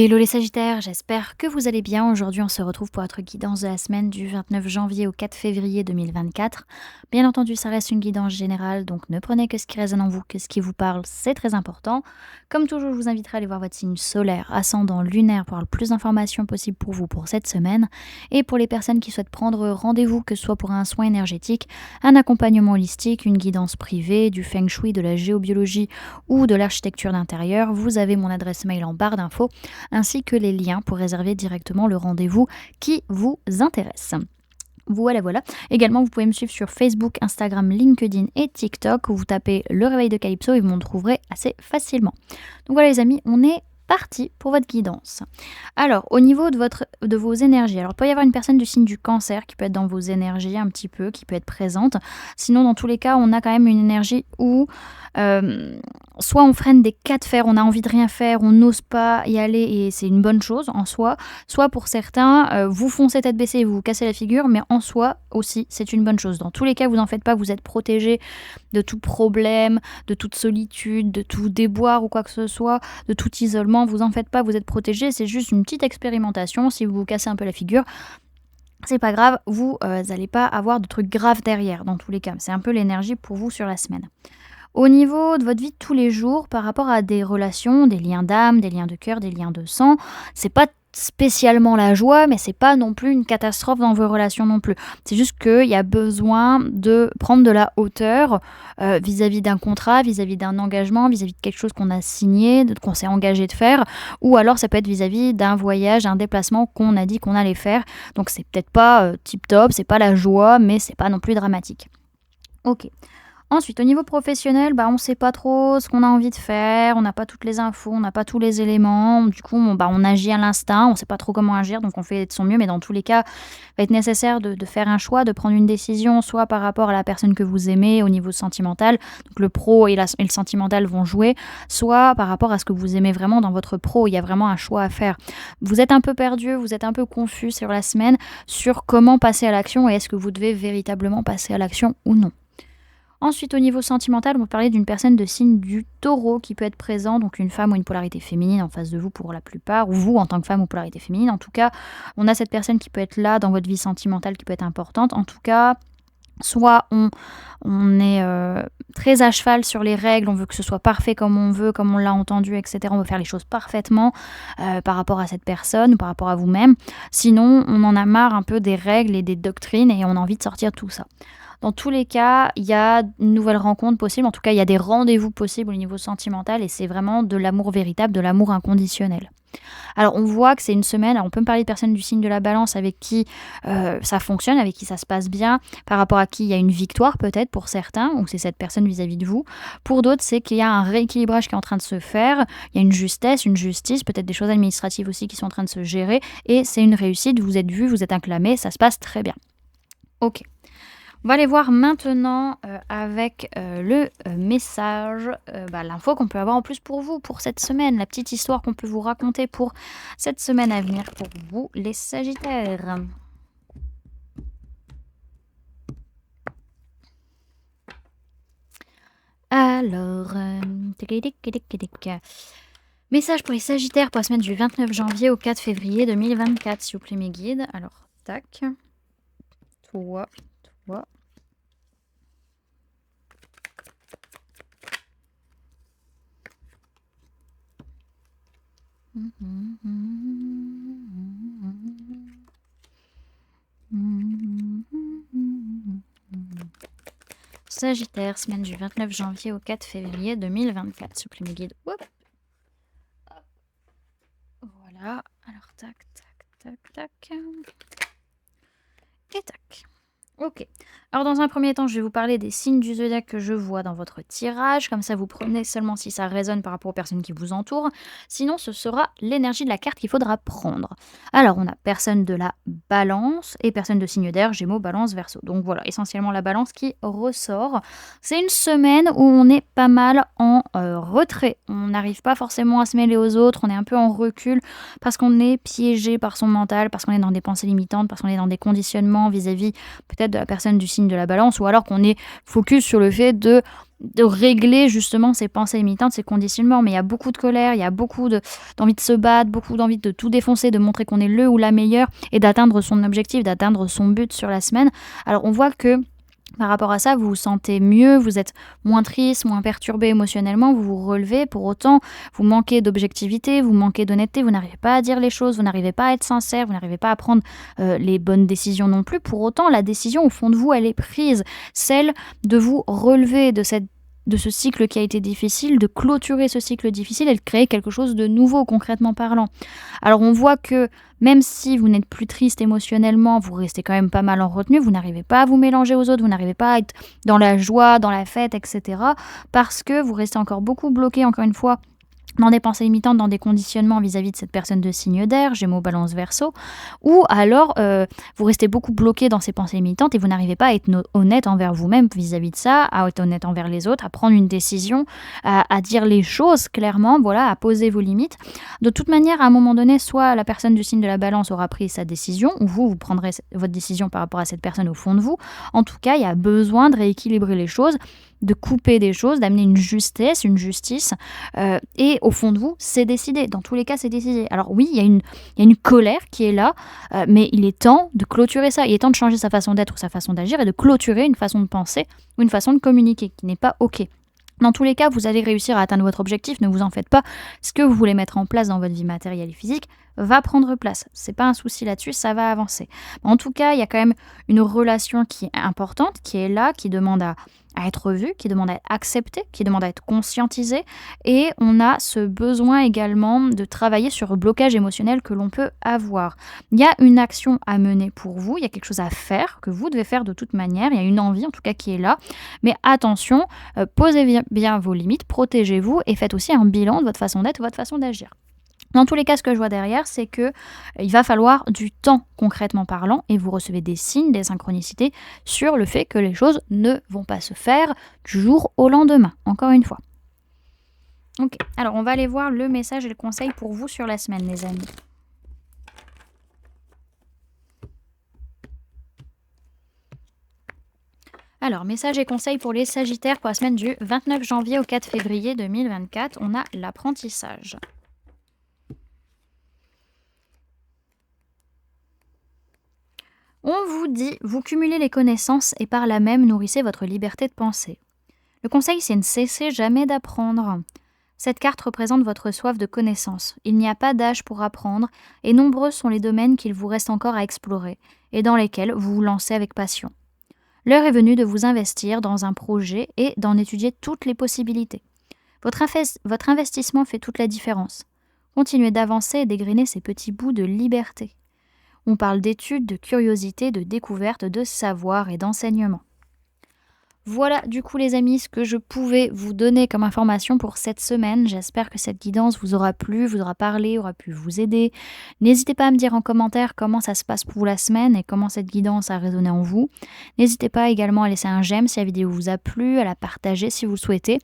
Hello les Sagittaires, j'espère que vous allez bien. Aujourd'hui, on se retrouve pour votre guidance de la semaine du 29 janvier au 4 février 2024. Bien entendu, ça reste une guidance générale, donc ne prenez que ce qui résonne en vous, que ce qui vous parle, c'est très important. Comme toujours, je vous inviterai à aller voir votre signe solaire, ascendant, lunaire pour avoir le plus d'informations possible pour vous pour cette semaine. Et pour les personnes qui souhaitent prendre rendez-vous, que ce soit pour un soin énergétique, un accompagnement holistique, une guidance privée, du feng shui, de la géobiologie ou de l'architecture d'intérieur, vous avez mon adresse mail en barre d'infos ainsi que les liens pour réserver directement le rendez-vous qui vous intéresse. Voilà. Également, vous pouvez me suivre sur Facebook, Instagram, LinkedIn et TikTok où vous tapez Le Réveil de Calypso et vous me trouverez assez facilement. Donc voilà les amis, on est parti pour votre guidance. Alors, au niveau de vos énergies, alors il peut y avoir une personne du signe du Cancer qui peut être dans vos énergies un petit peu, qui peut être présente. Sinon, dans tous les cas, on a quand même une énergie où soit on freine des cas de fer, on a envie de rien faire, on n'ose pas y aller et c'est une bonne chose en soi. Soit pour certains, vous foncez tête baissée et vous vous cassez la figure, mais en soi aussi, c'est une bonne chose. Dans tous les cas, vous n'en faites pas, vous êtes protégé de tout problème, de toute solitude, de tout déboire ou quoi que ce soit, de tout isolement. Vous en faites pas, vous êtes protégé, c'est juste une petite expérimentation. Si vous vous cassez un peu la figure, c'est pas grave, vous n'allez pas avoir de trucs graves derrière, dans tous les cas. C'est un peu l'énergie pour vous sur la semaine. Au niveau de votre vie de tous les jours, par rapport à des relations, des liens d'âme, des liens de cœur, des liens de sang, c'est pas spécialement la joie, mais c'est pas non plus une catastrophe dans vos relations non plus. C'est juste qu'il y a besoin de prendre de la hauteur vis-à-vis d'un contrat, vis-à-vis d'un engagement, vis-à-vis de quelque chose qu'on a signé, qu'on s'est engagé de faire, ou alors ça peut être vis-à-vis d'un voyage, un déplacement qu'on a dit qu'on allait faire. Donc c'est peut-être pas tip-top, c'est pas la joie, mais c'est pas non plus dramatique. Ok. Ensuite, au niveau professionnel, on ne sait pas trop ce qu'on a envie de faire, on n'a pas toutes les infos, on n'a pas tous les éléments. Du coup, on agit à l'instinct, on ne sait pas trop comment agir, donc on fait de son mieux. Mais dans tous les cas, il va être nécessaire de faire un choix, de prendre une décision, soit par rapport à la personne que vous aimez au niveau sentimental, donc le pro et le sentimental vont jouer, soit par rapport à ce que vous aimez vraiment dans votre pro. Il y a vraiment un choix à faire. Vous êtes un peu perdu, vous êtes un peu confus sur la semaine, sur comment passer à l'action et est-ce que vous devez véritablement passer à l'action ou non. Ensuite, au niveau sentimental, on peut parler d'une personne de signe du Taureau qui peut être présent, donc une femme ou une polarité féminine en face de vous pour la plupart, ou vous en tant que femme ou polarité féminine. En tout cas, on a cette personne qui peut être là dans votre vie sentimentale qui peut être importante. En tout cas, soit on est très à cheval sur les règles, on veut que ce soit parfait comme on veut, comme on l'a entendu, etc. On veut faire les choses parfaitement par rapport à cette personne ou par rapport à vous-même. Sinon, on en a marre un peu des règles et des doctrines et on a envie de sortir de tout ça. Dans tous les cas, il y a une nouvelle rencontre possible. En tout cas, il y a des rendez-vous possibles au niveau sentimental et c'est vraiment de l'amour véritable, de l'amour inconditionnel. Alors, on voit que c'est une semaine. Alors, on peut me parler de personnes du signe de la Balance avec qui ça fonctionne, avec qui ça se passe bien, par rapport à qui il y a une victoire peut-être pour certains, ou c'est cette personne vis-à-vis de vous. Pour d'autres, c'est qu'il y a un rééquilibrage qui est en train de se faire. Il y a une justesse, une justice, peut-être des choses administratives aussi qui sont en train de se gérer. Et c'est une réussite. Vous êtes vu, vous êtes acclamé, ça se passe très bien. Ok. On va aller voir maintenant avec le message, l'info qu'on peut avoir en plus pour vous, pour cette semaine, la petite histoire qu'on peut vous raconter pour cette semaine à venir pour vous, les Sagittaires. Alors, message pour les Sagittaires pour la semaine du 29 janvier au 4 février 2024, s'il vous plaît mes guides. Alors, tac, toi. Sagittaire, semaine du 29 janvier au 4 février 2024. S'il vous plaît, mes guides. Hop. Voilà. Alors, tac. Et tac. Ok. Alors, dans un premier temps, je vais vous parler des signes du zodiaque que je vois dans votre tirage. Comme ça, vous prenez seulement si ça résonne par rapport aux personnes qui vous entourent. Sinon, ce sera l'énergie de la carte qu'il faudra prendre. Alors, on a personne de la balance et personne de signe d'air, Gémeaux, Balance, Verseau. Donc voilà, essentiellement la balance qui ressort. C'est une semaine où on est pas mal en retrait. On n'arrive pas forcément à se mêler aux autres. On est un peu en recul parce qu'on est piégé par son mental, parce qu'on est dans des pensées limitantes, parce qu'on est dans des conditionnements vis-à-vis peut-être de la personne du signe de la balance, ou alors qu'on est focus sur le fait de de régler justement ces pensées limitantes, ces conditionnements. Mais il y a beaucoup de colère, il y a beaucoup d'envie de se battre, beaucoup d'envie de tout défoncer, de montrer qu'on est le ou la meilleure et d'atteindre son objectif, d'atteindre son but sur la semaine. Alors on voit que par rapport à ça, vous vous sentez mieux, vous êtes moins triste, moins perturbé émotionnellement, vous vous relevez. Pour autant, vous manquez d'objectivité, vous manquez d'honnêteté, vous n'arrivez pas à dire les choses, vous n'arrivez pas à être sincère, vous n'arrivez pas à prendre les bonnes décisions non plus. Pour autant, la décision au fond de vous, elle est prise. Celle de vous relever de ce cycle qui a été difficile, de clôturer ce cycle difficile et de créer quelque chose de nouveau, concrètement parlant. Alors on voit que même si vous n'êtes plus triste émotionnellement, vous restez quand même pas mal en retenue, vous n'arrivez pas à vous mélanger aux autres, vous n'arrivez pas à être dans la joie, dans la fête, etc. Parce que vous restez encore beaucoup bloqué, encore une fois, dans des pensées limitantes, dans des conditionnements vis-à-vis de cette personne de signe d'air, Gémeaux, Balance, Verseau, ou alors vous restez beaucoup bloqué dans ces pensées limitantes et vous n'arrivez pas à être honnête envers vous-même vis-à-vis de ça, à être honnête envers les autres, à prendre une décision, à dire les choses clairement, voilà, à poser vos limites. De toute manière, à un moment donné, soit la personne du signe de la Balance aura pris sa décision, ou vous prendrez votre décision par rapport à cette personne au fond de vous. En tout cas, il y a besoin de rééquilibrer les choses, de couper des choses, d'amener une justesse, une justice, et au fond de vous, c'est décidé. Dans tous les cas, c'est décidé. Alors oui, il y a une colère qui est là, mais il est temps de clôturer ça. Il est temps de changer sa façon d'être ou sa façon d'agir et de clôturer une façon de penser ou une façon de communiquer qui n'est pas OK. Dans tous les cas, vous allez réussir à atteindre votre objectif, ne vous en faites pas. Ce que vous voulez mettre en place dans votre vie matérielle et physique va prendre place. C'est pas un souci là-dessus, ça va avancer. En tout cas, il y a quand même une relation qui est importante, qui est là, qui demande à être vue, qui demande à être acceptée, qui demande à être conscientisée. Et on a ce besoin également de travailler sur le blocage émotionnel que l'on peut avoir. Il y a une action à mener pour vous, il y a quelque chose à faire, que vous devez faire de toute manière, il y a une envie en tout cas qui est là. Mais attention, posez bien vos limites, protégez-vous et faites aussi un bilan de votre façon d'être, votre façon d'agir. Dans tous les cas, ce que je vois derrière, c'est que il va falloir du temps concrètement parlant et vous recevez des signes, des synchronicités sur le fait que les choses ne vont pas se faire du jour au lendemain, encore une fois. Ok, alors on va aller voir le message et le conseil pour vous sur la semaine, les amis. Alors, message et conseil pour les Sagittaires pour la semaine du 29 janvier au 4 février 2024. On a l'apprentissage. On vous dit, vous cumulez les connaissances et par là même nourrissez votre liberté de penser. Le conseil, c'est ne cessez jamais d'apprendre. Cette carte représente votre soif de connaissances. Il n'y a pas d'âge pour apprendre et nombreux sont les domaines qu'il vous reste encore à explorer et dans lesquels vous vous lancez avec passion. L'heure est venue de vous investir dans un projet et d'en étudier toutes les possibilités. Votre investissement fait toute la différence. Continuez d'avancer et dégrainer ces petits bouts de liberté. On parle d'études, de curiosité, de découverte, de savoir et d'enseignement. Voilà du coup les amis ce que je pouvais vous donner comme information pour cette semaine. J'espère que cette guidance vous aura plu, vous aura parlé, aura pu vous aider. N'hésitez pas à me dire en commentaire comment ça se passe pour vous la semaine et comment cette guidance a résonné en vous. N'hésitez pas également à laisser un j'aime si la vidéo vous a plu, à la partager si vous le souhaitez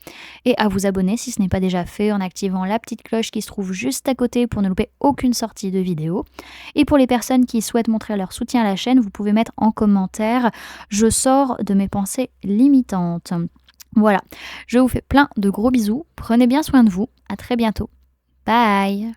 et à vous abonner si ce n'est pas déjà fait en activant la petite cloche qui se trouve juste à côté pour ne louper aucune sortie de vidéo. Et pour les personnes qui souhaitent montrer leur soutien à la chaîne, vous pouvez mettre en commentaire « Je sors de mes pensées limitantes ». Voilà, je vous fais plein de gros bisous, prenez bien soin de vous, à très bientôt, bye.